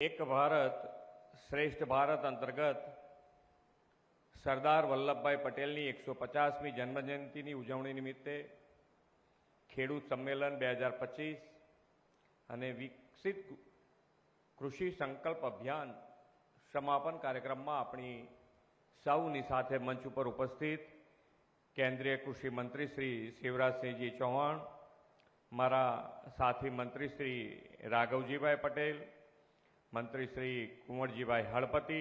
એક ભારત શ્રેષ્ઠ ભારત અંતર્ગત સરદાર વલ્લભભાઈ પટેલની 150મી જન્મજયંતિની ઉજવણી નિમિત્તે ખેડૂત સંમેલન 2025 અને વિકસિત કૃષિ સંકલ્પ અભિયાન સમાપન કાર્યક્રમમાં આપણી સૌની સાથે મંચ ઉપર ઉપસ્થિત કેન્દ્રીય કૃષિ મંત્રી શ્રી શિવરાજસિંહજી ચૌહાણ, મારા સાથી મંત્રી શ્રી રાઘવજીભાઈ પટેલ, મંત્રી શ્રી કુંવરજીભાઈ હળપતિ,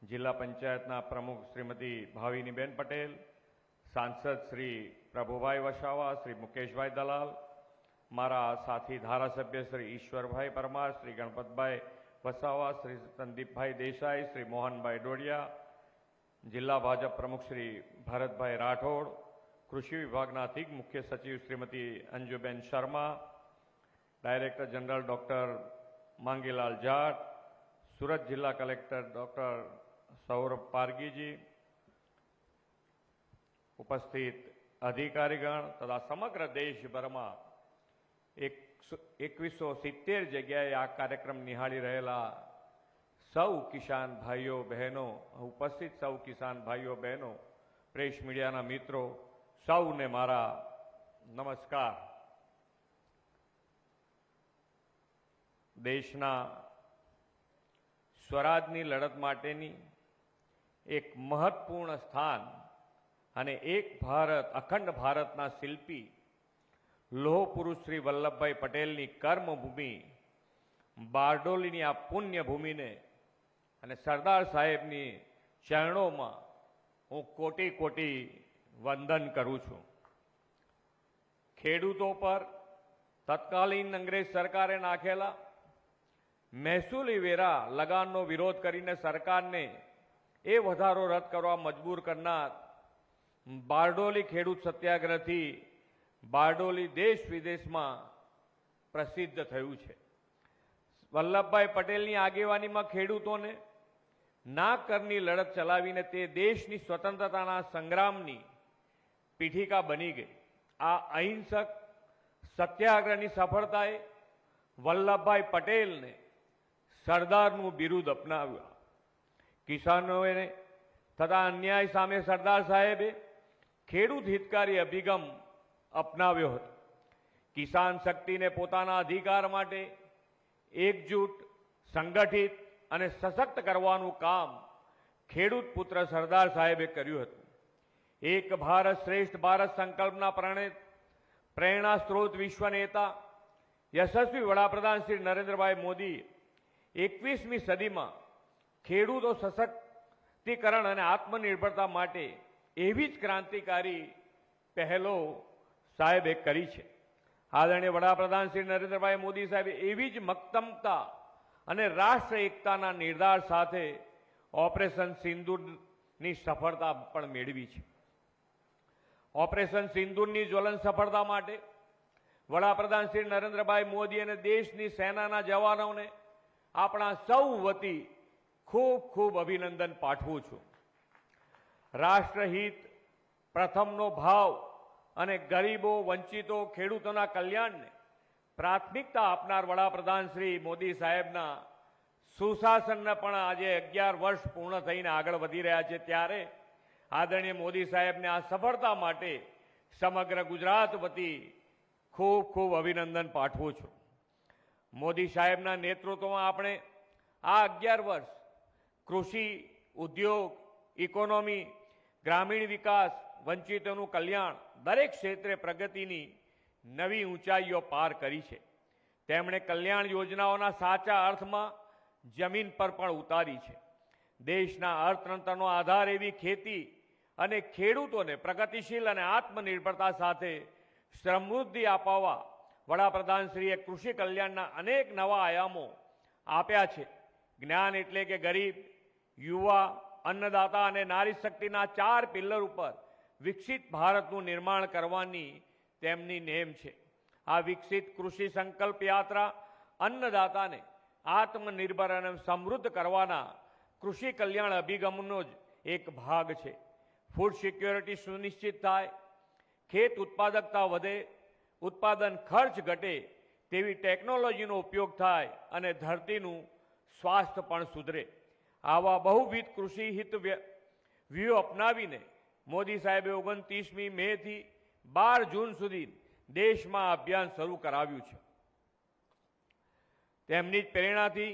જિલ્લા પંચાયતના પ્રમુખ શ્રીમતી ભાવિનીબેન પટેલ, સાંસદ શ્રી પ્રભુભાઈ વસાવા, શ્રી મુકેશભાઈ દલાલ, મારા સાથી ધારાસભ્ય શ્રી ઈશ્વરભાઈ પરમાર, શ્રી ગણપતભાઈ વસાવા, શ્રી સંદીપભાઈ દેસાઈ, શ્રી મોહનભાઈ ડોડિયા, જિલ્લા ભાજપ પ્રમુખ શ્રી ભરતભાઈ રાઠોડ, કૃષિ વિભાગના અધિક મુખ્ય સચિવ Shrimati Anjuben Sharma, director general doctor Mangilal Jat, Surat જિલ્લા કલેક્ટર ડૉક્ટર સૌરભ પારગીજી, ઉપસ્થિત અધિકારીગણ તથા સમગ્ર દેશભરમાં 2170 જગ્યાએ આ કાર્યક્રમ નિહાળી રહેલા સૌ કિસાન ભાઈઓ બહેનો, ઉપસ્થિત સૌ કિસાન ભાઈઓ બહેનો, પ્રેસ મીડિયાના મિત્રો, સૌને મારા નમસ્કાર. દેશના સ્વરાજની લડત માટેની એક મહત્વપૂર્ણ સ્થાન અને એક ભારત, અખંડ ભારતના શિલ્પી લોહ પુરુષ શ્રી વલ્લભભાઈ પટેલની કર્મભૂમિ બારડોલીની આ પુણ્યભૂમિને અને સરદાર સાહેબની ચરણોમાં હું કોટી કોટી વંદન કરું છું. ખેડૂતો પર તત્કાલીન અંગ્રેજ સરકારે નાખેલા મહેસૂલી વેરા લગાનનો વિરોધ કરીને સરકારને એ વધારો રદ કરવા મજબૂર કરનાર બારડોલી ખેડૂત સત્યાગ્રહથી બારડોલી દેશ વિદેશમાં પ્રસિદ્ધ થયું છે. વલ્લભભાઈ પટેલની આગેવાનીમાં ખેડૂતોને ના કરની લડત ચલાવીને તે દેશની સ્વતંત્રતાના સંગ્રામની પીઠિકા બની ગઈ. આ અહિંસક સત્યાગ્રહની સફળતાએ વલ્લભભાઈ પટેલને સરદારનું બિરુદ અપનાવ્યું. કિસાનોને થતા અન્યાય સામે સરદાર સાહેબે ખેડૂત હિતકારી અભિગમ અપનાવ્યો હતો. કિસાન શક્તિને પોતાના અધિકાર માટે એકજૂટ, સંગઠિત અને સશક્ત કરવાનું કામ ખેડૂત પુત્ર સરદાર સાહેબે કર્યું હતું. એક ભારત શ્રેષ્ઠ ભારત સંકલ્પના પ્રેરણા સ્ત્રોત વિશ્વ નેતા યશસ્વી વડાપ્રધાન શ્રી નરેન્દ્રભાઈ મોદી 21મી સદીમાં ખેડૂતો સશક્તિકરણ અને આત્મનિર્ભરતા માટે એવી જ ક્રાંતિકારી પહેલો સાહેબે કરી છે. આદરણીય વડાપ્રધાન શ્રી નરેન્દ્રભાઈ મોદી સાહેબે એવી જ મક્તમતા અને રાષ્ટ્ર એકતાના નિર્ધાર સાથે ઓપરેશન સિંદૂરની સફળતા પણ મેળવી છે. ઓપરેશન સિંદૂરની જ્વલંત સફળતા માટે વડાપ્રધાન શ્રી નરેન્દ્રભાઈ મોદી અને દેશની સેનાના જવાનોને આપણા સૌ વતી ખૂબ ખૂબ અભિનંદન પાઠવું છું. રાષ્ટ્રહિત પ્રથમનો ભાવ અને ગરીબો, વંચિતો, ખેડૂતોના કલ્યાણને પ્રાથમિકતા આપનાર વડાપ્રધાન શ્રી મોદી સાહેબના સુશાસનને પણ આજે 11 વર્ષ પૂર્ણ થઈને આગળ વધી રહ્યા છે. ત્યારે આદરણીય મોદી સાહેબને આ સફળતા માટે સમગ્ર ગુજરાત વતી ખૂબ ખૂબ અભિનંદન પાઠવું છું. મોદી સાહેબના નેતૃત્વમાં આપણે આ 11 વર્ષ કૃષિ, ઉદ્યોગ, ઇકોનોમી, ગ્રામીણ વિકાસ, વંચિતોનું કલ્યાણ દરેક ક્ષેત્રે પ્રગતિની નવી ઊંચાઈઓ પાર કરી છે. તેમણે કલ્યાણ યોજનાઓના સાચા અર્થમાં જમીન પર પણ ઉતારી છે. દેશના અર્થતંત્રનો આધાર એવી ખેતી અને ખેડૂતોને પ્રગતિશીલ અને આત્મનિર્ભરતા સાથે સમૃદ્ધિ અપાવવા વડાપ્રધાનશ્રીએ કૃષિ કલ્યાણના અનેક નવા આયામો આપ્યા છે. જ્ઞાન એટલે કે ગરીબ, યુવા, અન્નદાતા અને નારી શક્તિના 4 પિલ્લર ઉપર વિકસિત ભારતનું નિર્માણ કરવાની તેમની નેમ છે. આ વિકસિત કૃષિ સંકલ્પ યાત્રા અન્નદાતાને આત્મનિર્ભર અને સમૃદ્ધ કરવાના કૃષિ કલ્યાણ અભિગમનો જ એક ભાગ છે. ફૂડ સિક્યોરિટી સુનિશ્ચિત થાય, ખેત ઉત્પાદકતા વધે, ઉત્પાદન ખર્ચ ઘટે તેવી ટેકનોલોજીનો ઉપયોગ થાય અને ધરતીનું સ્વાસ્થ્ય પણ સુધરે. આવા બહુવિધ કૃષિ હિત વ્યૂહ અપનાવીને મોદી સાહેબે 29મી મેથી 12 જૂન સુધી દેશમાં અભિયાન શરૂ કરાવ્યું છે. તેમની જ પ્રેરણાથી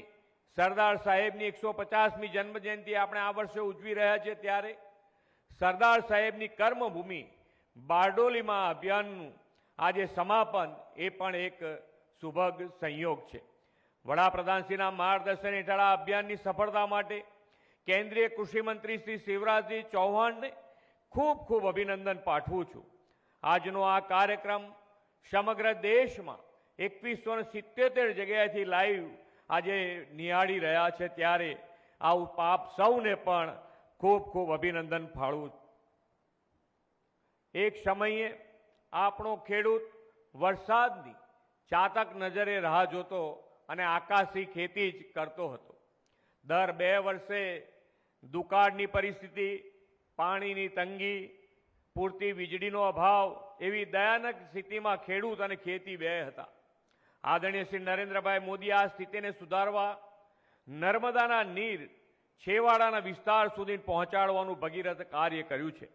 સરદાર સાહેબની 150મી જન્મજયંતિ આપણે આ વર્ષે ઉજવી રહ્યા છીએ, ત્યારે સરદાર સાહેબની કર્મભૂમિ બારડોલીમાં અભિયાનનું આજે સમાપન એ પણ એક સુભગ સંયોગ છે. વડાપ્રધાનશ્રીના માર્ગદર્શન હેઠળ આ અભિયાનની સફળતા માટે કેન્દ્રીય કૃષિ મંત્રી શ્રી શિવરાજસિંહ ચૌહાણને ખૂબ ખૂબ અભિનંદન પાઠવું છું. આજનો આ કાર્યક્રમ સમગ્ર દેશમાં 2177 જગ્યાએથી લાઈવ આજે નિહાળી રહ્યા છે, ત્યારે આપ સૌને પણ ખૂબ ખૂબ અભિનંદન પાઠવું. એક સમયે આપણો ખેડૂત વરસાદની ચાતક નજરે રાહ જોતો અને આકાશી ખેતી જ કરતો હતો. દર 2 વર્ષે દુકાળની પરિસ્થિતિ, પાણીની તંગી, પૂરતી વીજળીનો અભાવ એવી દયાનક સ્થિતિમાં ખેડૂત અને ખેતી બે હતા. આદરણીય શ્રી નરેન્દ્રભાઈ મોદી આ સ્થિતિને સુધારવા નર્મદાના નીર છેવાડાના વિસ્તાર સુધી પહોંચાડવાનું ભગીરથ કાર્ય કર્યું છે.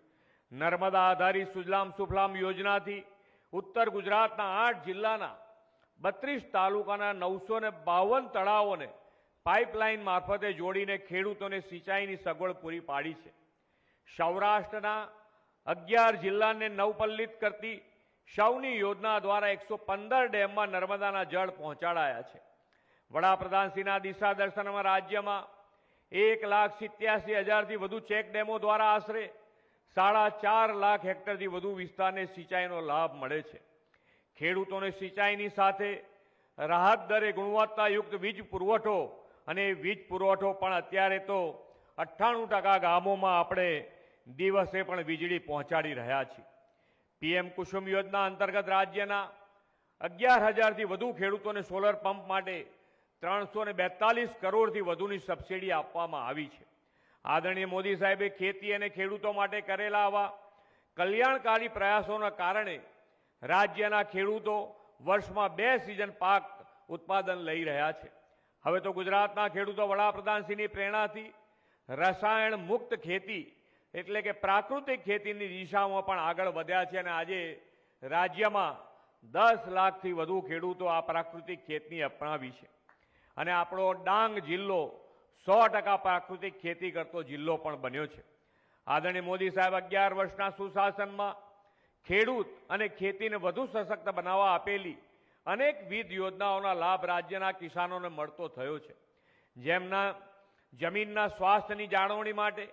નર્મદા આધારિત સુજલામ સુફલામ યોજનાથી ઉત્તર ગુજરાતના 8 જિલ્લાના 32 તાલુકાના 952 તળાવોને પાઇપલાઇન મારફતે જોડીને ખેડૂતોને સિંચાઈની સગવડ પૂરી પાડી છે. સૌરાષ્ટ્રના 11 જિલ્લાને નવપલ્લિત કરતી સૌની યોજના દ્વારા 115 ડેમમાં નર્મદાના જળ પહોંચાડાયા છે. વડાપ્રધાનશ્રીના દિશા દર્શનમાં રાજ્યમાં 1,87,000થી વધુ ચેક ડેમો દ્વારા આશરે 4.5 લાખ હેક્ટરથી વધુ વિસ્તારને સિંચાઈનો લાભ મળે છે. ખેડૂતોને સિંચાઈની સાથે રાહત દરે ગુણવત્તાયુક્ત વીજ પુરવઠો અને વીજ પુરવઠો પણ અત્યારે તો 98% ગામોમાં આપણે દિવસે પણ વીજળી પહોંચાડી રહ્યા છીએ. પીએમ કુસુમ યોજના અંતર્ગત રાજ્યના 11,000થી વધુ ખેડૂતોને સોલર પંપ માટે 342 કરોડથી વધુની સબસિડી આપવામાં આવી છે. આદરણીય મોદી સાહેબે ખેતી અને ખેડૂતો માટે કરેલા આવા કલ્યાણકારી પ્રયાસોના કારણે રાજ્યના ખેડૂતો વર્ષમાં 2 સિઝન પાક ઉત્પાદન લઈ રહ્યા છે. હવે તો ગુજરાતના ખેડૂતો વડાપ્રધાનશ્રીની પ્રેરણાથી રસાયણ મુક્ત ખેતી એટલે કે પ્રાકૃતિક ખેતીની દિશામાં પણ આગળ વધ્યા છે અને આજે રાજ્યમાં 10 લાખથી વધુ ખેડૂતો આ પ્રાકૃતિક ખેતી અપનાવી છે. અને આપણો ડાંગ જિલ્લો 100% પ્રાકૃતિક ખેતી કરતો જિલ્લો પણ બન્યો છે. આદરણીય મોદી સાહેબ 11 વર્ષના સુશાસનમાં ખેડૂત અને ખેતીને વધુ સશક્ત બનાવવા આપેલી અનેકવિધ યોજનાઓના લાભ રાજ્યના કિસાનોને મળતો થયો છે. જેમના જમીનના સ્વાસ્થ્યની જાળવણી માટે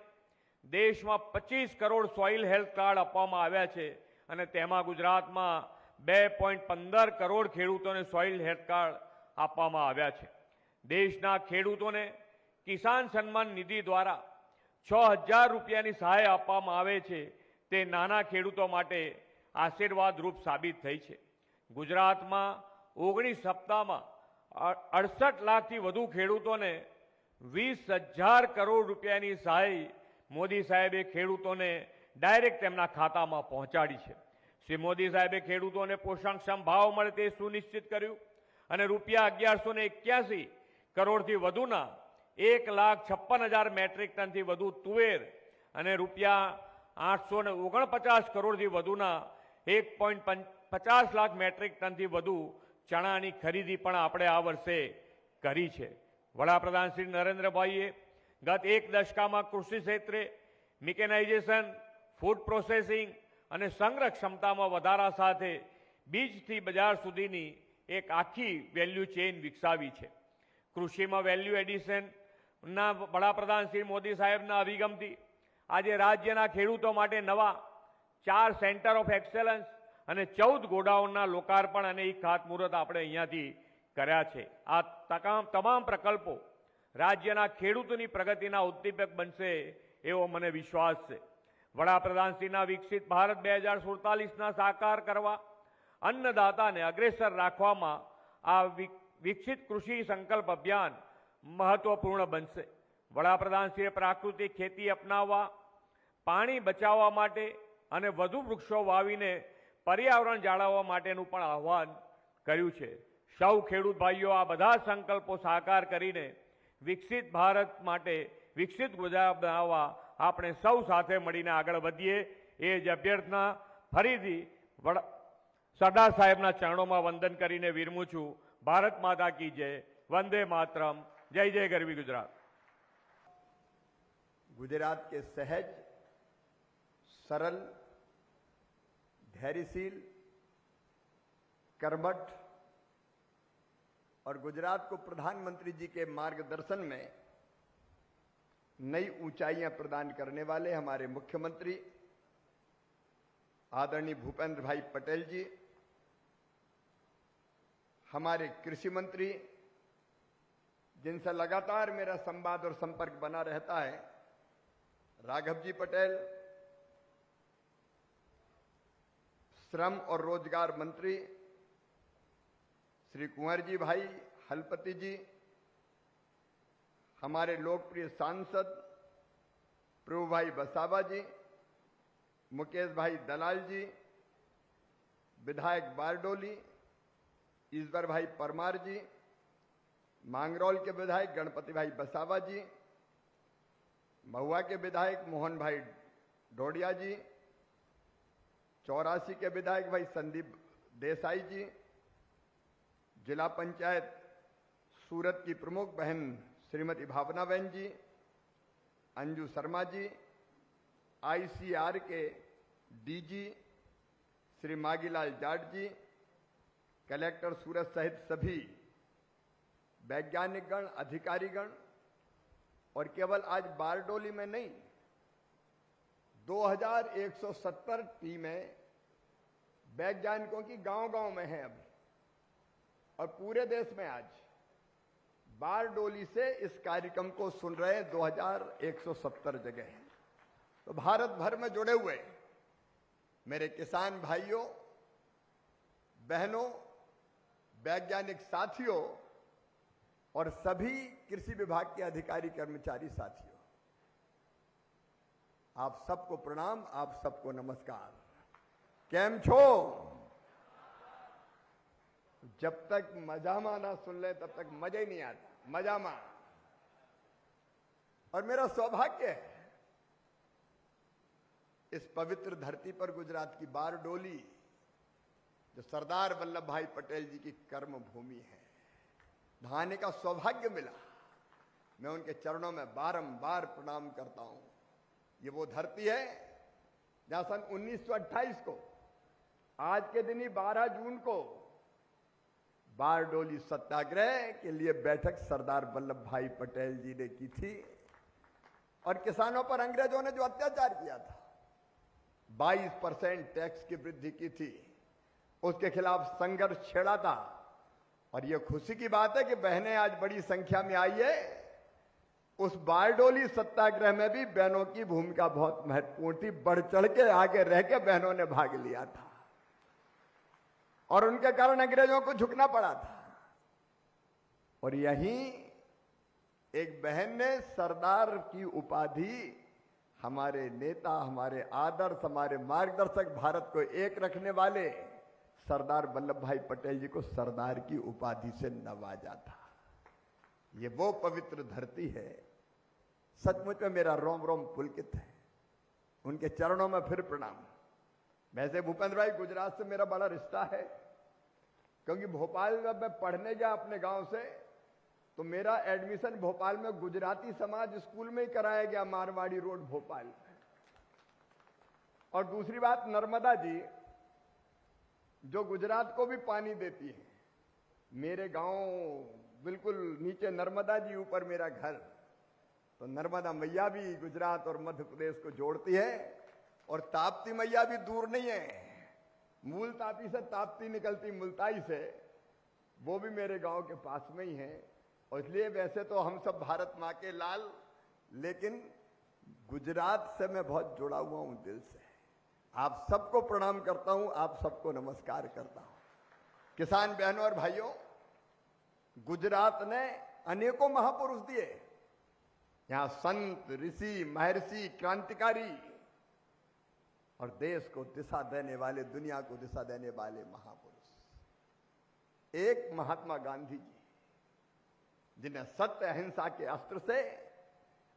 દેશમાં 25 કરોડ સોઇલ હેલ્થ કાર્ડ આપવામાં આવ્યા છે અને તેમાં ગુજરાતમાં 2.15 કરોડ ખેડૂતોને સોઇલ હેલ્થ કાર્ડ આપવામાં આવ્યા છે. દેશના ખેડૂતોને કિસાન સન્માન નિધિ દ્વારા 6,000 રૂપિયાની સહાય આપવામાં આવે છે. તે નાના ખેડૂતો માટે આશીર્વાદરૂપ સાબિત થઈ છે. ગુજરાતમાં 19 સપ્તાહમાં 68 લાખથી વધુ ખેડૂતોને 20,000 કરોડ રૂપિયાની સહાય મોદી સાહેબે ખેડૂતોને ડાયરેક્ટ તેમના ખાતામાં પહોંચાડી છે. શ્રી મોદી સાહેબે ખેડૂતોને પોષણક્ષમ ભાવ મળે તે સુનિશ્ચિત કર્યું અને રૂપિયા 1181 કરોડથી વધુના 1,56,000 મેટ્રિક ટનથી વધુ તુવેર અને રૂપિયા 849 કરોડથી વધુના 1.50 લાખ મેટ્રિક ટનથી વધુ ચણાની ખરીદી પણ આપણે આ વર્ષે કરી છે. વડાપ્રધાન શ્રી નરેન્દ્રભાઈએ ગત 1 દશકામાં કૃષિ ક્ષેત્રે મિકેનાઇઝેશન, ફૂડ પ્રોસેસિંગ અને સંગ્રહ ક્ષમતામાં વધારા સાથે બીજથી બજાર સુધીની એક આખી વેલ્યુ ચેઇન વિકસાવી છે. કૃષિમાં વેલ્યુ એડિશનના વડાપ્રધાન શ્રી મોદી સાહેબના અભિગમથી આજે રાજ્યના ખેડૂતો માટે નવા 4 સેન્ટર ઓફ એક્સેલન્સ અને 14 ગોડાઉનના લોકાર્પણ અને ખાતમુહૂર્ત આપણે અહીંયાથી કર્યા છે. આ તમામ પ્રકલ્પો રાજ્યના ખેડૂતોની પ્રગતિના ઉદ્દીપક બનશે એવો મને વિશ્વાસ છે. વડાપ્રધાનશ્રીના વિકસિત ભારત 2047ના સાકાર કરવા, અન્નદાતાને અગ્રેસર રાખવામાં આ વિકસિત કૃષિ સંકલ્પ અભિયાન મહત્વપૂર્ણ બનશે. વડાપ્રધાનશ્રીએ પ્રાકૃતિક ખેતી અપનાવવા, પાણી બચાવવા માટે અને વધુ વૃક્ષો વાવીને પર્યાવરણ જાળવવા માટેનું પણ આહ્વાન કર્યું છે. સૌ ખેડૂત ભાઈઓ આ બધા સંકલ્પો સાકાર કરીને વિકસિત ભારત માટે વિકસિત ગુજરાત બનાવવા આપણે સૌ સાથે મળીને આગળ વધીએ એ જ અભ્યર્થના ફરીથી સરદાર સાહેબના ચરણોમાં વંદન કરીને વિરમું છું. ભારત માતા કી જય. વંદે માતરમ. જય જય ગરવી ગુજરાત. गुजरात के सहज, सरल, धैर्यशील, कर्मठ और गुजरात को प्रधानमंत्री जी के मार्गदर्शन में नई ऊंचाइयां प्रदान करने वाले हमारे मुख्यमंत्री आदरणीय भूपेंद्र भाई पटेल जी, हमारे कृषि मंत्री जिनसे लगातार मेरा संवाद और संपर्क बना रहता है, राघव जी पटेल, श्रम और रोजगार मंत्री श्री कुंवर जी भाई हलपति जी, हमारे लोकप्रिय सांसद प्रभु भाई बसावा जी, मुकेश भाई दलाल जी, विधायक बारडोली, ईश्वर भाई परमार जी, मांगरौल के विधायक गणपति भाई बसावा जी, महुआ के विधायक मोहन भाई डोडिया जी, 84 के विधायक भाई संदीप देसाई जी, जिला पंचायत सूरत की प्रमुख बहन श्रीमती भावना बहन जी, अंजू शर्मा जी, आईसीआर के डीजी श्री मागीलाल जाट जी, कलेक्टर सूरत सहित सभी वैज्ञानिकगण, अधिकारीगण और केवल आज बारडोली में नहीं 2170 टीमें वैज्ञानिकों की गांव-गांव में हैं अभी और पूरे देश में आज बारडोली से इस कार्यक्रम को सुन रहे 2170 जगह हैं. तो भारत भर में जुड़े हुए मेरे किसान भाइयों, बहनों, वैज्ञानिक साथियों और सभी कृषि विभाग के अधिकारी कर्मचारी साथियों, आप सबको प्रणाम, आप सबको नमस्कार. केम छो? जब तक मजामा ना सुन ले तब तक मजा ही नहीं आता. मजामा. और मेरा सौभाग्य है इस पवित्र धरती पर गुजरात की बारडोली, जो सरदार वल्लभ भाई पटेल जी की कर्म भूमि है, आने का सौभाग्य मिला. मैं उनके चरणों में बारंबार प्रणाम करता हूं. ये वो धरती है जहां सन 1928 को, आज के दिन ही 12 जून को, बारडोली सत्याग्रह के लिए बैठक सरदार वल्लभ भाई पटेल जी ने की थी और किसानों पर अंग्रेजों ने जो अत्याचार किया था, 22% टैक्स की वृद्धि की थी, उसके खिलाफ संघर्ष छेड़ा था. और यह खुशी की बात है कि बहनें आज बड़ी संख्या में आई है. उस बारडोली सत्याग्रह में भी बहनों की भूमिका बहुत महत्वपूर्ण थी. बढ़ चढ़ के आगे रह के बहनों ने भाग लिया था और उनके कारण अंग्रेजों को झुकना पड़ा था. और यहीं एक बहन ने सरदार की उपाधि, हमारे नेता, हमारे आदर्श, हमारे मार्गदर्शक, भारत को एक रखने वाले सरदार वल्लभ भाई पटेल जी को सरदार की उपाधि से नवाजा था. ये वो पवित्र धरती है. सचमुच में मेरा रोम रोम पुलकित है. उनके चरणों में फिर प्रणाम. वैसे भूपेंद्र भाई, गुजरात से मेरा बड़ा रिश्ता है, क्योंकि भोपाल में मैं पढ़ने गया अपने गांव से, तो मेरा एडमिशन भोपाल में गुजराती समाज स्कूल में ही कराया गया, मारवाड़ी रोड भोपाल. और दूसरी बात, नर्मदा जी जो गुजरात को भी पानी देती है, मेरे गांव बिल्कुल नीचे नर्मदा जी, ऊपर मेरा घर, तो नर्मदा मैया भी गुजरात और मध्य प्रदेश को जोड़ती है. और ताप्ती मैया भी दूर नहीं है. मूल तापी से ताप्ती निकलती मुल्ताई से, वो भी मेरे गांव के पास में ही है. और इसलिए वैसे तो हम सब भारत माँ के लाल, लेकिन गुजरात से मैं बहुत जुड़ा हुआ हूं दिल से. आप सबको प्रणाम करता हूं, आप सबको नमस्कार करता हूं. किसान बहनों और भाइयों, गुजरात ने अनेकों महापुरुष दिए. यहां संत, ऋषि, महर्षि, क्रांतिकारी और देश को दिशा देने वाले, दुनिया को दिशा देने वाले महापुरुष. एक महात्मा गांधी जी, जिन्हें सत्य अहिंसा के अस्त्र से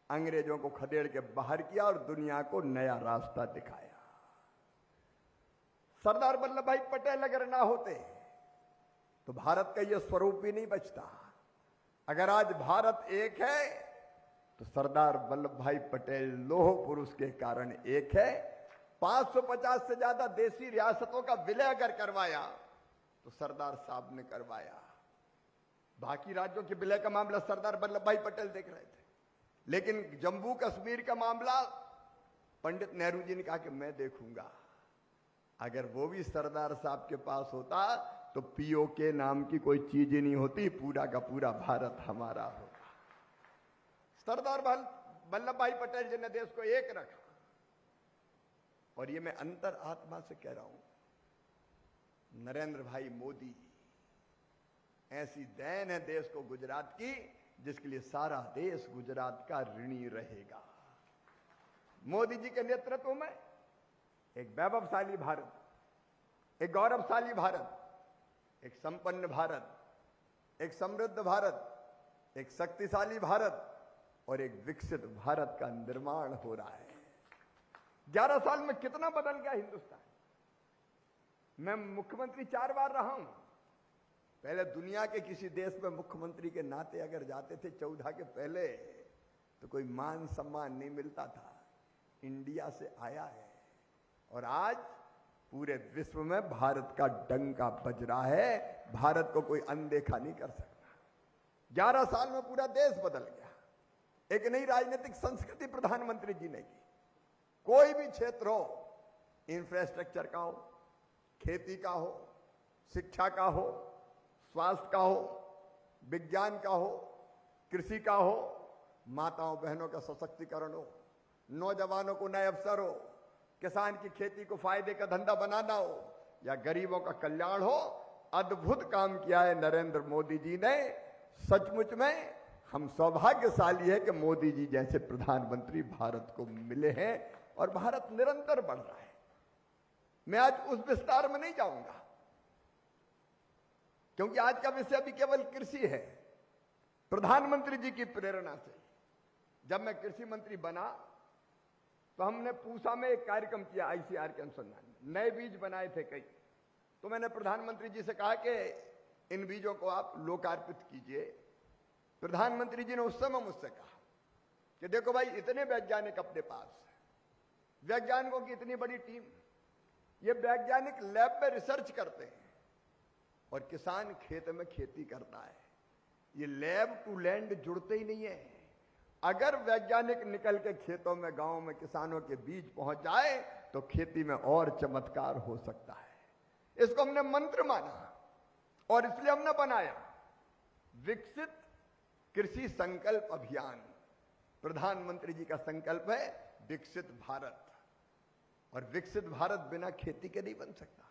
अंग्रेजों को खदेड़ के बाहर किया और दुनिया को नया रास्ता दिखाया। सरदार वल्लभ भाई पटेल अगर ना होते तो भारत का यह स्वरूप ही नहीं बचता। अगर आज भारत एक है तो सरदार वल्लभ भाई पटेल लौह पुरुष के कारण एक है। 550 से ज्यादा देशी रियासतों का विलय अगर करवाया तो सरदार साहब ने करवाया। बाकी राज्यों के विलय का मामला सरदार वल्लभ भाई पटेल देख रहे थे, लेकिन जम्मू कश्मीर का मामला पंडित नेहरू जी ने कहा कि मैं देखूंगा। अगर वो भी सरदार साहब के पास होता तो पीओके नाम की कोई चीज ही नहीं होती, पूरा का पूरा भारत हमारा होता। सरदार वल्लभ भाई पटेल जी ने देश को एक रखा। और ये मैं अंतर आत्मा से कह रहा हूं, नरेंद्र भाई मोदी ऐसी देन है देश को गुजरात की, जिसके लिए सारा देश गुजरात का ऋणी रहेगा। मोदी जी के नेतृत्व में एक वैभवशाली भारत, एक गौरवशाली भारत, एक संपन्न भारत, एक समृद्ध भारत, एक शक्तिशाली भारत और एक विकसित भारत का निर्माण हो रहा है। 11 साल में कितना बदल गया हिंदुस्तान। मैं मुख्यमंत्री 4 बार रहा हूं। पहले दुनिया के किसी देश में मुख्यमंत्री के नाते अगर जाते थे 14 के पहले तो कोई मान सम्मान नहीं मिलता था। इंडिया से आया है और आज पूरे विश्व में भारत का डंका बज रहा है। भारत को कोई अनदेखा नहीं कर सकता। 11 साल में पूरा देश बदल गया। एक नई राजनीतिक संस्कृति प्रधानमंत्री जी ने की। कोई भी क्षेत्र हो, इंफ्रास्ट्रक्चर का हो, खेती का हो, शिक्षा का हो, स्वास्थ्य का हो, विज्ञान का हो, कृषि का हो, माताओं बहनों का सशक्तिकरण हो, नौजवानों को नए अवसर हो, किसान की खेती को फायदे का धंधा बनाना हो या गरीबों का कल्याण हो, अद्भुत काम किया है नरेंद्र मोदी जी ने। सचमुच में हम सौभाग्यशाली है कि मोदी जी जैसे प्रधानमंत्री भारत को मिले हैं और भारत निरंतर बढ़ रहा है। मैं आज उस विस्तार में नहीं जाऊंगा क्योंकि आज का विषय अभी केवल कृषि है। प्रधानमंत्री जी की प्रेरणा से जब मैं कृषि मंत्री बना तो हमने पूसा में एक कार्यक्रम किया आईसीआर के अनुसंधान में। नए बीज बनाए थे कई, तो मैंने प्रधानमंत्री जी से कहा कि इन बीजों को आप लोकार्पित कीजिए। प्रधानमंत्री जी ने उस समय मुझसे कहा कि देखो भाई, इतने वैज्ञानिक अपने पास, वैज्ञानिकों की इतनी बड़ी टीम, ये वैज्ञानिक लैब में रिसर्च करते हैं और किसान खेत में खेती करता है। ये लैब टू लैंड जुड़ते ही नहीं है। अगर वैज्ञानिक निकल के खेतों में, गांव में किसानों के बीच पहुंच जाए तो खेती में और चमत्कार हो सकता है। इसको हमने मंत्र माना और इसलिए हमने बनाया विकसित कृषि संकल्प अभियान। प्रधानमंत्री जी का संकल्प है विकसित भारत, और विकसित भारत बिना खेती के नहीं बन सकता।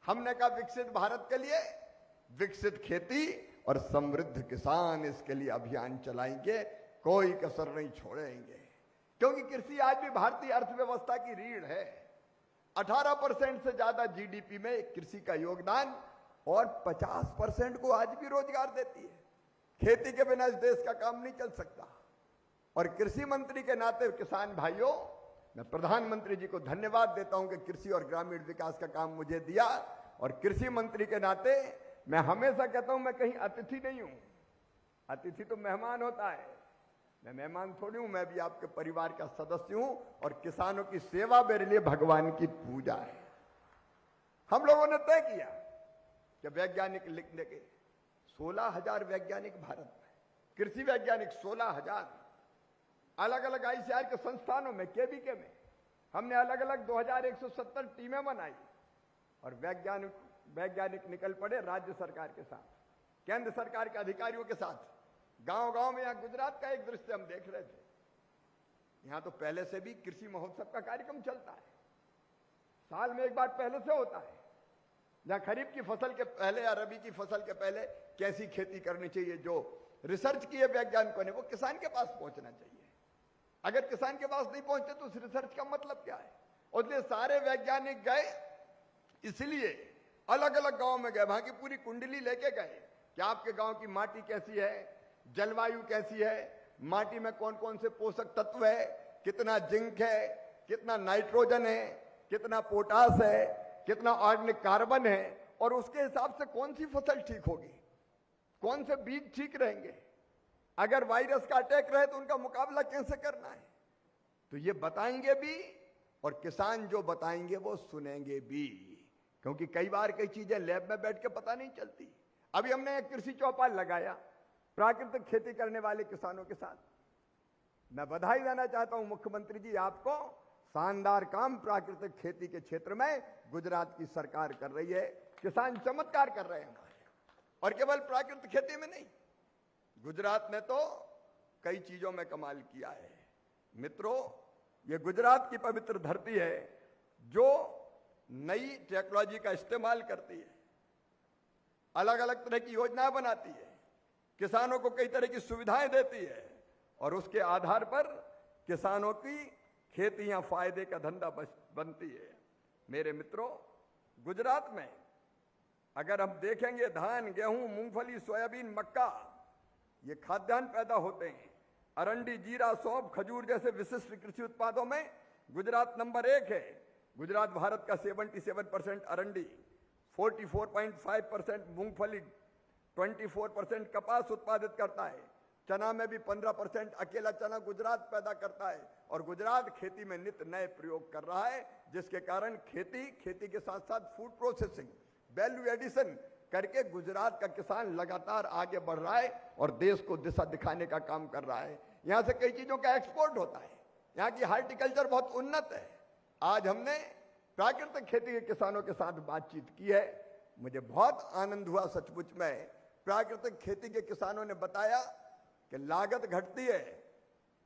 हमने कहा विकसित भारत के लिए विकसित खेती और समृद्ध किसान, इसके लिए अभियान चलाएंगे, कोई कसर नहीं छोड़ेंगे। क्योंकि कृषि आज भी भारतीय अर्थव्यवस्था की रीढ़ है। 18% से ज्यादा जीडीपी में कृषि का योगदान और 50% को आज भी रोजगार देती है। खेती के बिना इस देश का काम नहीं चल सकता। और कृषि मंत्री के नाते किसान भाइयों, मैं प्रधानमंत्री जी को धन्यवाद देता हूं कि कृषि और ग्रामीण विकास का काम मुझे दिया। और कृषि मंत्री के नाते मैं हमेशा कहता हूं मैं कहीं अतिथि नहीं हूं। अतिथि तो मेहमान होता है, मैं मेहमान थोड़ी हूं, मैं भी आपके परिवार का सदस्य हूं और किसानों की सेवा मेरे लिए भगवान की पूजा है। हम लोगों ने तय किया कि वैज्ञानिक लिखने के 16,000 वैज्ञानिक भारत में, कृषि वैज्ञानिक 16,000 अलग अलग आईसीआर के संस्थानों में, केवीके में हमने अलग अलग 2170 टीमें बनाई और वैज्ञानिक निकल पड़े राज्य सरकार के साथ, केंद्र सरकार के अधिकारियों के साथ, गांव गांव में। यहां गुजरात का एक दृश्य हम देख रहे थे। यहां तो पहले से भी कृषि महोत्सव का कार्यक्रम चलता है, साल में एक बार पहले से होता है, जहां खरीफ की फसल के पहले या रबी की फसल के पहले कैसी खेती करनी चाहिए, जो रिसर्च किए वैज्ञानिकों ने, वो किसान के पास पहुंचना चाहिए। अगर किसान के पास नहीं पहुंचे तो उस रिसर्च का मतलब क्या है? और इसलिए सारे वैज्ञानिक गए, इसलिए अलग अलग गांव में गए, वहां की पूरी कुंडली लेके गए कि आपके गांव की माटी कैसी है, जलवायु कैसी है, माटी में कौन कौन से पोषक तत्व है, कितना जिंक है, कितना नाइट्रोजन है, कितना पोटास है, कितना ऑर्गेनिक कार्बन है, और उसके हिसाब से कौन सी फसल ठीक होगी, कौन से बीज ठीक रहेंगे, अगर वायरस का अटैक रहे तो उनका मुकाबला कैसे करना है, तो ये बताएंगे भी, और किसान जो बताएंगे वो सुनेंगे भी, क्योंकि कई बार कई चीजें लैब में बैठ के पता नहीं चलती। अभी हमने एक कृषि चौपाल लगाया प्राकृतिक खेती करने वाले किसानों के साथ। मैं बधाई देना चाहता हूं मुख्यमंत्री जी आपको, शानदार काम प्राकृतिक खेती के क्षेत्र में गुजरात की सरकार कर रही है। किसान चमत्कार कर रहे हैं हमारे, और केवल प्राकृतिक खेती में नहीं, गुजरात ने तो कई चीजों में कमाल किया है। मित्रों, ये गुजरात की पवित्र धरती है जो नई टेक्नोलॉजी का इस्तेमाल करती है, अलग अलग तरह की योजनाएं बनाती है, किसानों को कई तरह की सुविधाएं देती है, और उसके आधार पर किसानों की खेती या फायदे का धंधा बनती है। मेरे मित्रों, गुजरात में अगर हम देखेंगे धान, गेहूं, मूंगफली, सोयाबीन, मक्का, ये खाद्यान्न पैदा होते हैं। अरंडी, जीरा, सौंफ, खजूर जैसे विशिष्ट कृषि उत्पादों में गुजरात नंबर 1 है। गुजरात भारत का 77% अरंडी, 44.5% मूंगफली, 24% कपास उत्पादित करता है। चना में भी 15% अकेला चना गुजरात पैदा करता है, और गुजरात खेती में नित्य नए प्रयोग कर रहा है, जिसके कारण खेती के साथ साथ फूड प्रोसेसिंग, वैल्यू एडिशन करके गुजरात का किसान लगातार आगे बढ़ रहा है और देश को दिशा दिखाने का काम कर रहा है। यहां से कई चीजों का एक्सपोर्ट होता है, यहाँ की हार्टिकल्चर बहुत उन्नत है। आज हमने प्राकृतिक खेती के किसानों के साथ बातचीत की है, मुझे बहुत आनंद हुआ सचमुच में। प्राकृतिक खेती के किसानों ने बताया कि लागत घटती है,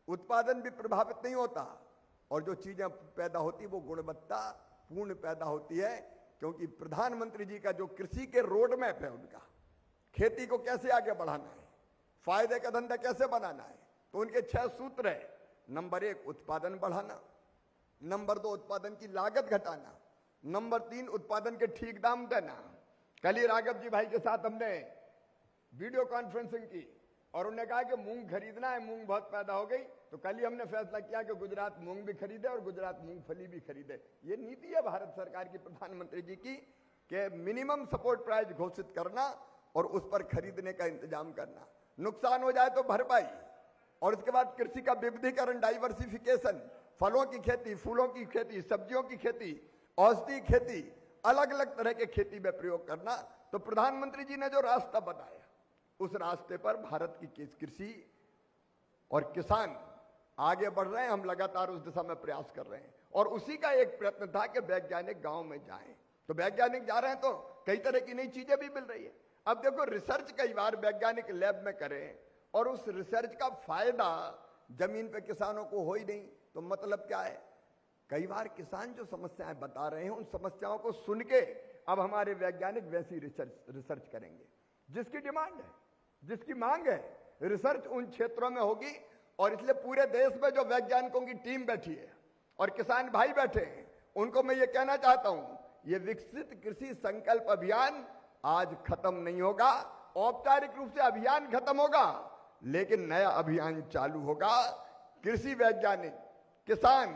उत्पादन भी प्रभावित नहीं होता, और जो चीजें पैदा होती वो गुणवत्ता पूर्ण पैदा होती है, क्योंकि प्रधानमंत्री जी का जो कृषि के रोड मैप है उनका, खेती को कैसे आगे बढ़ाना है, फायदे का धंधा कैसे बनाना है, तो उनके 6 सूत्र है। नंबर 1 उत्पादन बढ़ाना, नंबर 2 उत्पादन की लागत घटाना, नंबर 3 उत्पादन के ठीक दाम देना। कल ही राघव जी भाई के साथ हमने वीडियो कॉन्फ्रेंसिंग की और उन्होंने कहा कि मूंग खरीदना है, मूंग बहुत पैदा हो गई, तो कल ही हमने फैसला किया कि गुजरात मूंग भी खरीदे और गुजरात मूंगफली भी खरीदे। ये नीति है भारत सरकार की, प्रधानमंत्री जी की, कि मिनिमम सपोर्ट प्राइस घोषित करना और उस पर खरीदने का इंतजाम करना, नुकसान हो जाए तो भरपाई, और उसके बाद कृषि का विविधीकरण, डाइवर्सिफिकेशन, फलों की खेती, फूलों की खेती, सब्जियों की खेती, औषधि खेती, अलग अलग तरह के खेती में प्रयोग करना। तो प्रधानमंत्री जी ने जो रास्ता बताया, उस रास्ते पर भारत की कृषि और किसान आगे बढ़ रहे हैं। हम लगातार उस दिशा में प्रयास कर रहे हैं, और उसी का एक प्रयत्न था कि वैज्ञानिक गांव में जाएं। तो वैज्ञानिक जा रहे हैं तो कई तरह की नई चीजें भी मिल रही है। अब देखो, रिसर्च कई बार वैज्ञानिक लैब में करें और उस रिसर्च का फायदा जमीन पे किसानों को हो ही नहीं, तो मतलब क्या है? कई बार किसान जो समस्याएं बता रहे हैं, उन समस्याओं को सुन के अब हमारे वैज्ञानिक वैसी रिसर्च करेंगे जिसकी डिमांड है, जिसकी मांग है। रिसर्च उन क्षेत्रों में होगी, और इसलिए पूरे देश में जो वैज्ञानिकों की टीम बैठी है और किसान भाई बैठे हैं, उनको मैं ये कहना चाहता हूं, ये विकसित कृषि संकल्प अभियान आज खत्म नहीं होगा। औपचारिक रूप से अभियान खत्म होगा, लेकिन नया अभियान चालू होगा। कृषि वैज्ञानिक, किसान,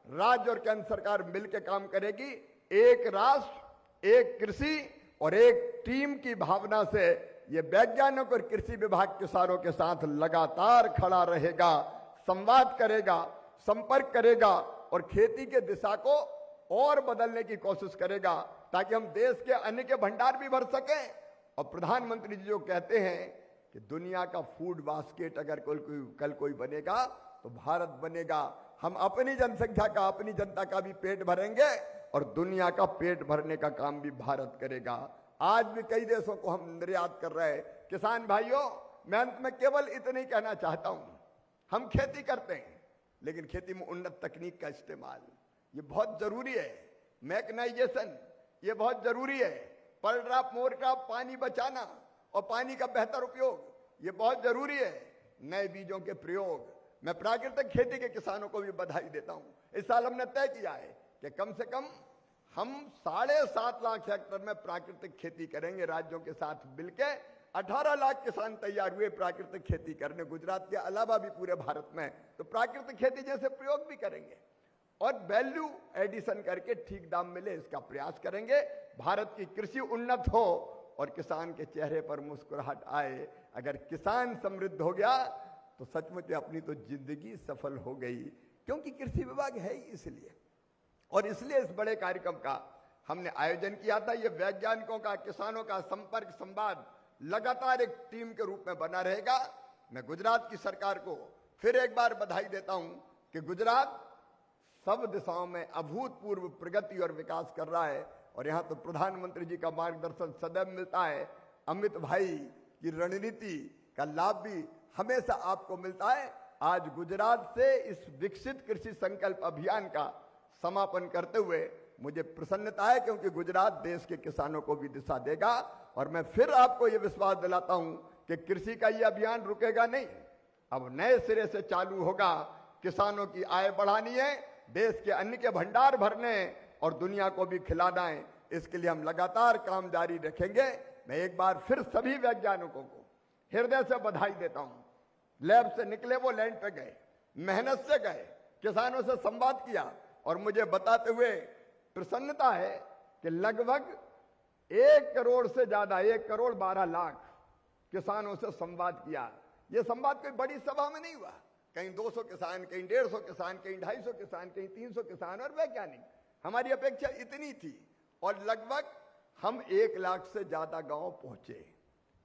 राज्य और केंद्र सरकार मिलकर काम करेगी। एक राष्ट्र, एक कृषि और एक टीम की भावना से ये वैज्ञानिक और कृषि विभाग किसानों के साथ लगातार खड़ा रहेगा, संवाद करेगा, संपर्क करेगा, और खेती के दिशा को और बदलने की कोशिश करेगा, ताकि हम देश के अन्न के भंडार भी भर सकें। और प्रधानमंत्री जी जो कहते हैं कि दुनिया का फूड बास्केट अगर कल कोई बनेगा तो भारत बनेगा। हम अपनी जनसंख्या का, अपनी जनता का भी पेट भरेंगे, और दुनिया का पेट भरने का काम भी भारत करेगा। आज भी कई देशों को हम निर्यात कर रहे हैं। किसान भाइयों, मैं अंत में केवल इतना ही कहना चाहता हूं, हम खेती करते हैं, लेकिन खेती में उन्नत तकनीक का इस्तेमाल ये बहुत जरूरी है। मैकेनाइजेशन ये बहुत जरूरी है। पर ड्रॉप मोर ड्रॉप पानी बचाना और पानी का बेहतर उपयोग ये बहुत जरूरी है। नए बीजों के प्रयोग, मैं प्राकृतिक खेती के किसानों को भी बधाई देता हूं। इस साल हमने तय किया है कि कम से कम हम 7.5 लाख हेक्टेयर में प्राकृतिक खेती करेंगे राज्यों के साथ मिलकर, 18 लाख किसान तैयार हुए प्राकृतिक खेती करने, गुजरात के अलावा भी पूरे भारत में। तो प्राकृतिक खेती जैसे प्रयोग भी करेंगे और वैल्यू एडिशन करके ठीक दाम मिले इसका प्रयास करेंगे। भारत की कृषि उन्नत हो और किसान के चेहरे पर मुस्कुराहट आए। अगर किसान समृद्ध हो गया तो सचमुच अपनी तो जिंदगी सफल हो गई, क्योंकि कृषि विभाग है ही इसलिए। और इसलिए इस बड़े कार्यक्रम का हमने आयोजन किया था। ये वैज्ञानिकों का, किसानों का संपर्क संवाद लगातार एक टीम के रूप में बना रहेगा। मैं गुजरात की सरकार को फिर एक बार बधाई देता हूं कि गुजरात सब दिशाओं में अभूतपूर्व प्रगति और विकास कर रहा है। और यहां तो प्रधानमंत्री जी का मार्गदर्शन सदैव मिलता है। अमित भाई की रणनीति का लाभ भी हमेशा आपको मिलता है। आज गुजरात से इस विकसित कृषि संकल्प अभियान का समापन करते हुए मुझे प्रसन्नता है, क्योंकि गुजरात देश के किसानों को भी दिशा देगा। और मैं फिर आपको यह विश्वास दिलाता हूं कि कृषि का यह अभियान रुकेगा नहीं, अब नए सिरे से चालू होगा। किसानों की आय बढ़ानी है, देश के अन्न के भंडार भरने और दुनिया को भी खिलाना है। इसके लिए हम लगातार काम जारी रखेंगे। मैं एक बार फिर सभी वैज्ञानिकों को हृदय से बधाई देता हूं। लैब से निकले वो लैंड पे गए, मेहनत से गए, किसानों से संवाद किया और मुझे बताते हुए प्रसन्नता है कि लगभग 1 करोड़ से ज्यादा, 1 करोड़ 12 लाख किसानों से संवाद किया। यह संवाद कोई बड़ी सभा में नहीं हुआ, कहीं 200 किसान, कहीं 150 किसान, कहीं 250 किसान, कहीं 300 किसान और वैज्ञानिक। हमारी अपेक्षा इतनी थी और लगभग हम 1 लाख से ज्यादा गांव पहुंचे।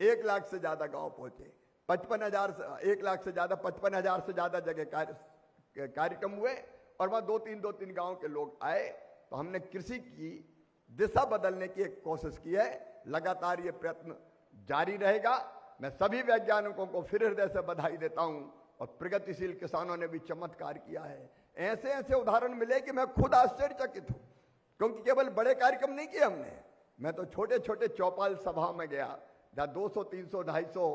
1 लाख से ज्यादा गांव पहुंचे, 55,000 से 1 लाख से ज्यादा, 55,000 से ज्यादा जगह कार्यक्रम हुए और वहां 2-3 गांव के लोग आए। तो हमने कृषि की दिशा बदलने की एक कोशिश की है। लगातार ये प्रयत्न जारी रहेगा। मैं सभी वैज्ञानिकों को फिर हृदय से बधाई देता हूं और प्रगतिशील किसानों ने भी चमत्कार किया है। ऐसे ऐसे उदाहरण मिले कि मैं खुद आश्चर्यचकित हूं, क्योंकि केवल बड़े कार्यक्रम नहीं किए हमने। मैं तो छोटे छोटे चौपाल सभा में गया, जहां 200, 300, 250,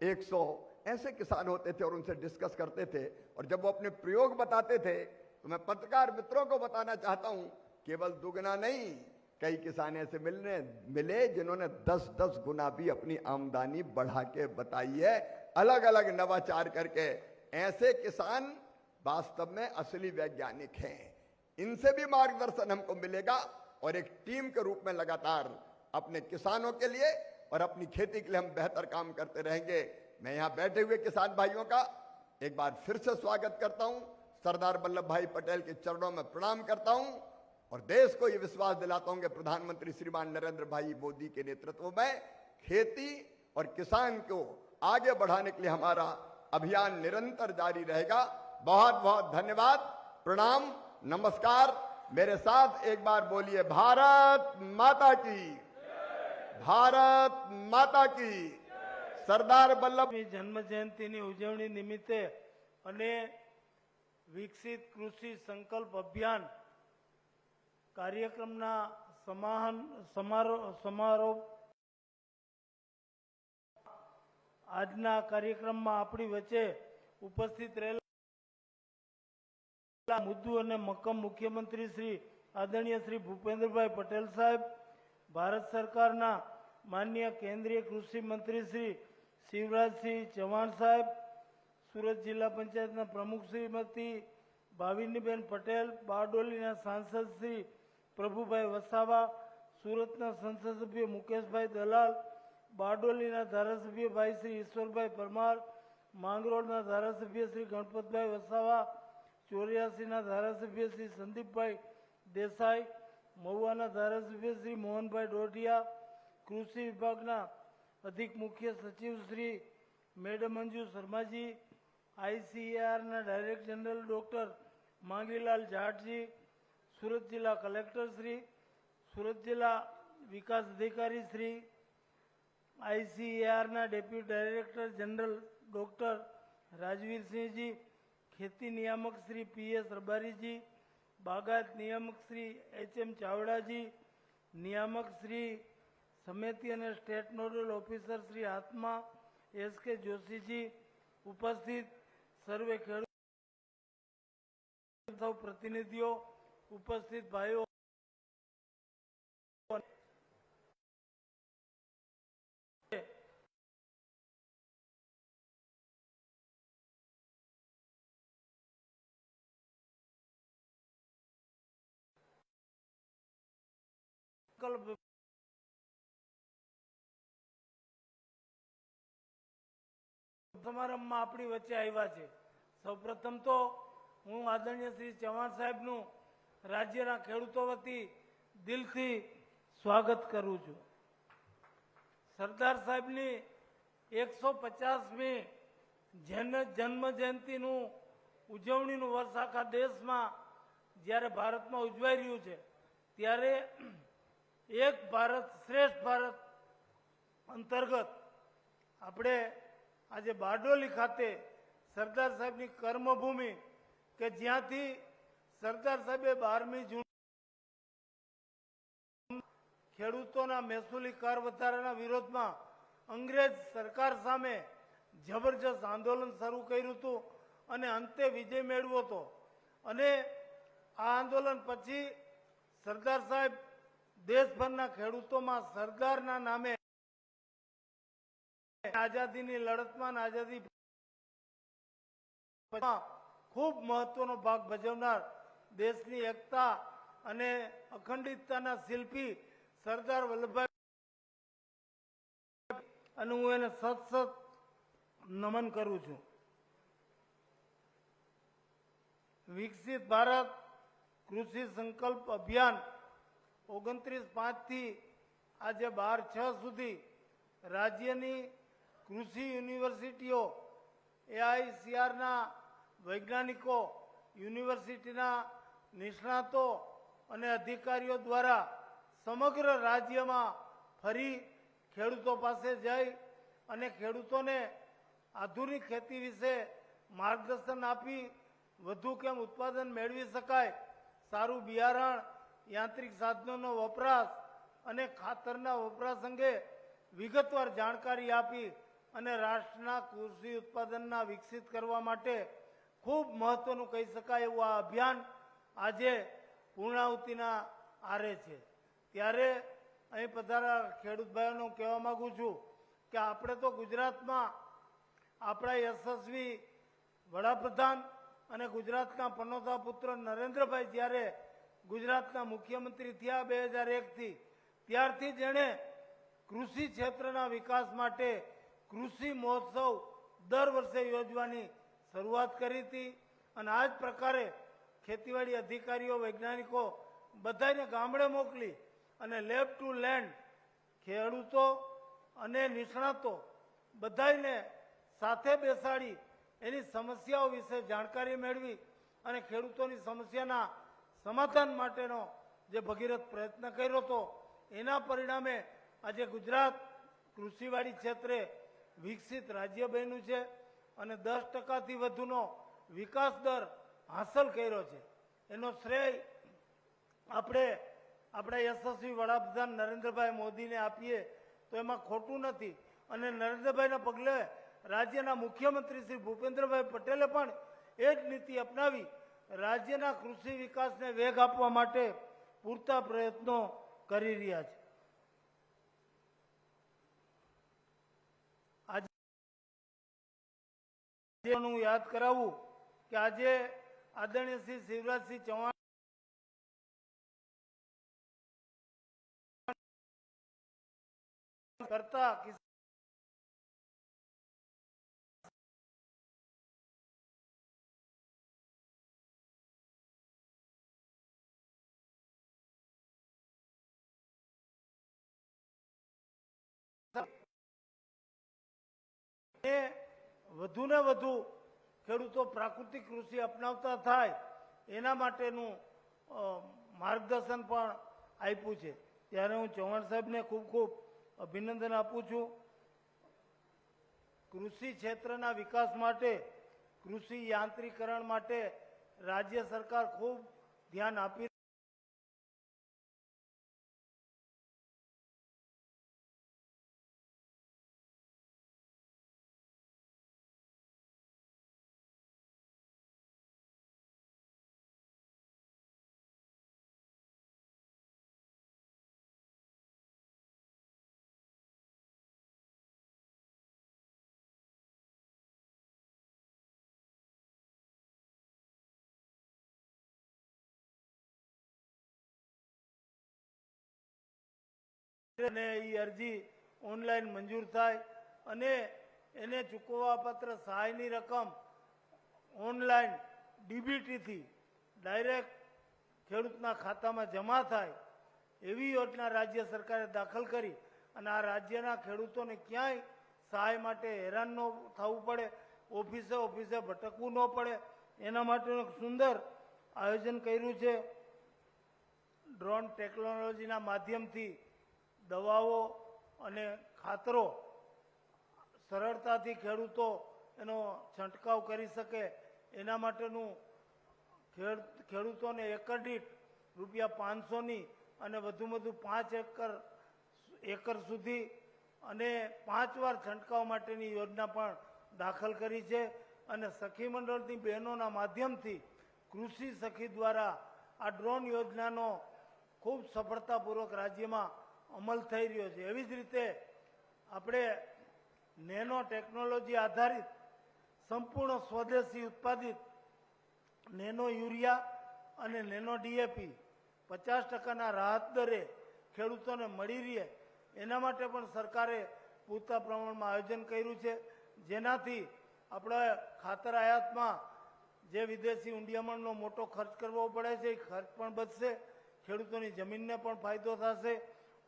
100 ऐसे किसान होते थे और उनसे डिस्कस करते थे। और जब वो अपने प्रयोग बताते थे तो मैं पत्रकार मित्रों को बताना चाहता हूं, केवल दुगना नहीं, कई किसान ऐसे मिले जिन्होंने 10-10 गुना भी अपनी आमदनी बढ़ा के बताई है, अलग अलग नवाचार करके। ऐसे किसान वास्तव में असली वैज्ञानिक हैं। इनसे भी मार्गदर्शन हमको मिलेगा और एक टीम के रूप में लगातार अपने किसानों के लिए और अपनी खेती के लिए हम बेहतर काम करते रहेंगे। मैं यहां बैठे हुए किसान भाइयों का एक बार फिर से स्वागत करता हूं, सरदार वल्लभ भाई पटेल के चरणों में प्रणाम करता हूं और देश को यह विश्वास दिलाता हूं कि प्रधानमंत्री श्रीमान नरेंद्र भाई मोदी के नेतृत्व में खेती और किसान को आगे बढ़ाने के लिए हमारा अभियान निरंतर जारी रहेगा। बहुत बहुत धन्यवाद, प्रणाम, नमस्कार। मेरे साथ एक बार बोलिए भारत माता की, भारत माता की। सरदार वल्लभ जन्म जयंतीની ઉજવણી નિમિત્તે અને વિકસિત કૃષિ સંકલ્પ અભિયાન કાર્યક્રમના સમારોહ આજના કાર્યક્રમમાં આપણી વચ્ચે ઉપસ્થિત રહેલા મુદ્દુ અને મક્કમ મુખ્યમંત્રી શ્રી આદરણીય શ્રી ભૂપેન્દ્રભાઈ પટેલ સાહેબ, ભારત સરકારના માનનીય કેન્દ્રીય કૃષિ મંત્રી શ્રી શિવરાજસિંહ ચૌહાણ સાહેબ, સુરત જિલ્લા પંચાયતના પ્રમુખ શ્રીમતી ભાવિનીબેન પટેલ, બારડોલીના સાંસદ શ્રી પ્રભુભાઈ વસાવા, સુરતના સંસદ સભ્ય મુકેશભાઈ દલાલ, બારડોલીના ધારાસભ્ય ભાઈ શ્રી ઈશ્વરભાઈ પરમાર, માંગરોળના ધારાસભ્ય શ્રી ગણપતભાઈ વસાવા, 84ના ધારાસભ્ય શ્રી સંદીપભાઈ દેસાઈ, મહુવાના ધારાસભ્ય શ્રી મોહનભાઈ ડોડિયા, કૃષિ વિભાગના અધિક મુખ્ય સચિવ શ્રી મેડમ મંજુ શર્માજી, આઈસીએઆરના director general doctor Mangilal Jatji, Surat જિલ્લા કલેક્ટર શ્રી, સુરત જિલ્લા વિકાસ અધિકારી શ્રી, આઈસીએઆરના deputy director general doctor Rajveersinghji, ખેતી નિયામક શ્રી પીએસ રબારીજી, બાગાયત નિયામક શ્રી એચએમ ચાવડાજી, નિયામક શ્રી સમિતિ અને સ્ટેટ નોડલ ઓફિસર શ્રી આત્મા એસકે જોશીજી, ઉપસ્થિત સર્વે ખેડૂત પ્રતિનિધિઓ, ઉપસ્થિત ભાઈઓ સંકલ્પ સમારંભમાં આપણી વચ્ચે આવ્યા છે. સૌપ્રથમ તો હું આદરણીય શ્રી ચૌહાણ સાહેબનું રાજ્યના ખેડૂતો વતી દિલથી સ્વાગત કરું છું. સરદાર સાહેબની 150મી જન્મ જયંતિનું ઉજવણીનું વર્ષ આખા દેશમાં જ્યારે ભારતમાં ઉજવાઈ રહ્યું છે ત્યારે એક ભારત શ્રેષ્ઠ ભારત અંતર્ગત આપણે આજે બારડોલી ખાતે સરદાર સાહેબની કર્મભૂમિ કે જ્યાંથી સરદાર સાહેબે 12મી જૂન ખેડૂતોના મહેસૂલી કર વધારાના વિરોધમાં અંગ્રેજ સરકાર સામે જબરજસ્ત આંદોલન શરૂ કર્યું હતું અને અંતે વિજય મેળવ્યો હતો. અને આ આંદોલન પછી સરદાર સાહેબ દેશભરના ખેડૂતોમાં સરદારના નામે આઝાદીની લડતમાં આઝાદી ખૂબ મહત્વનો ભાગ ભજવનાર દેશની એકતા અને અખંડિતતાના શિલ્પી સરદાર વલ્લભભાઈ અને હું એને સત નમન કરું છું. વિકસિત ભારત કૃષિ સંકલ્પ અભિયાન 29/5 થી આજે 12/6 સુધી રાજ્યની કૃષિ યુનિવર્સિટીઓ એઆઈસીઆરના વૈજ્ઞાનિકો યુનિવર્સિટીના નિષ્ણાતો અને અધિકારીઓ દ્વારા સમગ્ર રાજ્યમાં ફરી ખેડૂતો પાસે જઈ અને ખેડૂતોને આધુનિક ખેતી વિશે માર્ગદર્શન આપી વધુ કેમ ઉત્પાદન મેળવી શકાય, સારું બિયારણ, યાંત્રિક સાધનોનો વપરાશ અને ખાતરના વપરાશ અંગે વિગતવાર જાણકારી આપી અને રાષ્ટ્રના કૃષિ ઉત્પાદનના વિકસિત કરવા માટે ખૂબ મહત્વનું કહી શકાય એવું આ અભિયાન આજે પૂર્ણાહુતિના આરે છે. ત્યારે અહીં પધારા ખેડૂત ભાઈઓને હું કહેવા માગું છું કે આપણે તો ગુજરાતમાં આપણા યશસ્વી વડાપ્રધાન અને ગુજરાતના પનોતા પુત્ર નરેન્દ્રભાઈ જ્યારે ગુજરાતના મુખ્યમંત્રી થયા 2001થી ત્યારથી જેણે કૃષિ ક્ષેત્રના વિકાસ માટે કૃષિ મહોત્સવ દર વર્ષે યોજવાની શરૂઆત કરી હતી. અને આ જ પ્રકારે ખેતીવાડી અધિકારીઓ, વૈજ્ઞાનિકો બધાને ગામડે મોકલી અને લેબ ટુ લેન્ડ ખેડૂતો અને નિષ્ણાતો બધાને સાથે બેસાડી એની સમસ્યાઓ વિશે જાણકારી મેળવી અને ખેડૂતોની સમસ્યાના સમાધાન માટેનો જે ભગીરથ પ્રયત્ન કર્યો હતો એના પરિણામે આજે ગુજરાત કૃષિવાડી ક્ષેત્રે વિકસિત રાજ્ય બન્યું છે અને 10%થી વધુનો વિકાસ દર હાંસલ કર્યો છે. એનો શ્રેય આપણે આપણા યશસ્વી વડાપ્રધાન નરેન્દ્રભાઈ મોદીને આપીએ તો એમાં ખોટું નથી. અને નરેન્દ્રભાઈના પગલે રાજ્યના મુખ્યમંત્રી શ્રી ભૂપેન્દ્રભાઈ પટેલે પણ એ જ નીતિ અપનાવી રાજ્યના કૃષિ વિકાસને વેગ આપવા માટે પૂરતા પ્રયત્નો કરી રહ્યા છે. આજે હું યાદ કરાવું કે આજે આદરણીય શ્રી શિવરાજસિંહ ચૌહાણ કરતા વધુ ને વધુ ખેડૂતો પ્રાકૃતિક કૃષિ અપનાવતા થાય એના માટેનું માર્ગદર્શન પણ આપ્યું છે. ત્યારે હું ચૌહાણ સાહેબને ખૂબ ખૂબ અભિનંદન આપું છું. કૃષિ ક્ષેત્રના વિકાસ માટે, કૃષિ યાંત્રીકરણ માટે રાજ્ય સરકાર ખૂબ ધ્યાન આપી અને એ અરજી ઓનલાઈન મંજૂર થાય અને એને ચૂકવવાપાત્ર સહાયની રકમ ઓનલાઈન ડીબીટીથી ડાયરેક્ટ ખેડૂતના ખાતામાં જમા થાય એવી યોજના રાજ્ય સરકારે દાખલ કરી અને આ રાજ્યના ખેડૂતોને ક્યાંય સહાય માટે હેરાન ન થવું પડે, ઓફિસે ભટકવું ન પડે, એના માટેનું એક સુંદર આયોજન કર્યું છે. ડ્રોન ટેકનોલોજીના માધ્યમથી દવાઓ અને ખાતરો સરળતાથી ખેડૂતો એનો છંટકાવ કરી શકે એના માટેનું ખેડૂતોને એકર દીઠ ₹500ની અને વધુમાં વધુ 5 એકર સુધી અને 5 વાર છંટકાવ માટેની યોજના પણ દાખલ કરી છે. અને સખી મંડળની બહેનોના માધ્યમથી કૃષિ સખી દ્વારા આ ડ્રોન યોજનાનો ખૂબ સફળતાપૂર્વક રાજ્યમાં અમલ થઈ રહ્યો છે. એવી જ રીતે આપણે નેનો ટેકનોલોજી આધારિત સંપૂર્ણ સ્વદેશી ઉત્પાદિત નેનો યુરિયા અને નેનો ડીએપી 50% રાહત દરે ખેડૂતોને મળી રહે એના માટે પણ સરકારે પૂરતા પ્રમાણમાં આયોજન કર્યું છે, જેનાથી આપણે ખાતર આયાતમાં જે વિદેશી ઊંડિયામણનો મોટો ખર્ચ કરવો પડે છે એ ખર્ચ પણ બચશે, ખેડૂતોની જમીનને પણ ફાયદો થશે,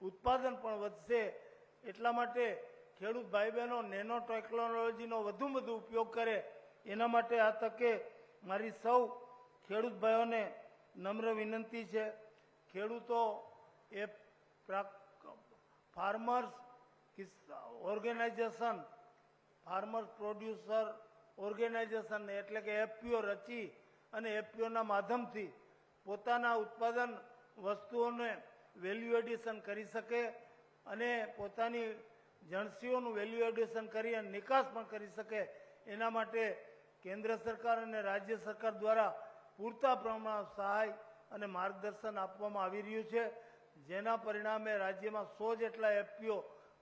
ઉત્પાદન પણ વધશે. એટલા માટે ખેડૂત ભાઈ બહેનો નેનો ટેકનોલોજીનો વધુમાં વધુ ઉપયોગ કરે એના માટે આ તકે મારી સૌ ખેડૂત ભાઈઓને નમ્ર વિનંતી છે. ખેડૂતો એ farmers organisation, farmers producer organisation એટલે કે એફપીઓ રચી અને એફપીઓના માધ્યમથી પોતાના ઉત્પાદન વસ્તુઓને વેલ્યુ એડિશન કરી શકે અને પોતાની જણસીઓનું વેલ્યુ એડિશન કરી અને નિકાસ પણ કરી શકે એના માટે કેન્દ્ર સરકાર અને રાજ્ય સરકાર દ્વારા પૂરતા પ્રમાણમાં સહાય અને માર્ગદર્શન આપવામાં આવી રહ્યું છે, જેના પરિણામે રાજ્યમાં 100 જેટલા એફપીઓ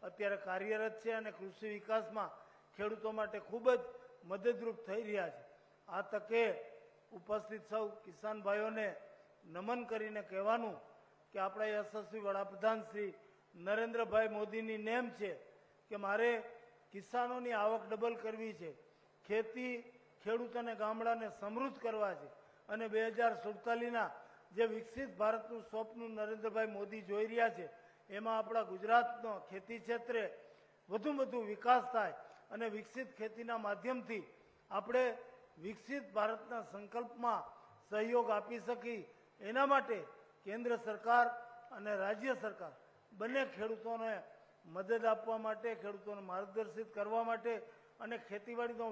અત્યારે કાર્યરત છે અને કૃષિ વિકાસમાં ખેડૂતો માટે ખૂબ જ મદદરૂપ થઈ રહ્યા છે. આ તકે ઉપસ્થિત સૌ કિસાન ભાઈઓને નમન કરીને કહેવાનું કે આપણા યશસ્વી વડાપ્રધાન શ્રી નરેન્દ્રભાઈ મોદીની નેમ છે કે મારે કિસાનોની આવક ડબલ કરવી છે, ખેતી ખેડૂત અને ગામડાને સમૃદ્ધ કરવા છે અને 2047ના જે વિકસિત ભારતનું સ્વપ્ન નરેન્દ્રભાઈ મોદી જોઈ રહ્યા છે એમાં આપણા ગુજરાતનો ખેતી ક્ષેત્રે વધુમાં વધુ વિકાસ થાય અને વિકસિત ખેતીના માધ્યમથી આપણે વિકસિત ભારતના સંકલ્પમાં સહયોગ આપી શકી એના માટે કેન્દ્ર સરકાર અને રાજ્ય સરકાર બંને ખેડૂતોને મદદ આપવા માટે, ખેડૂતોને માર્ગદર્શિત કરવા માટે અને ખેતીવાડીનો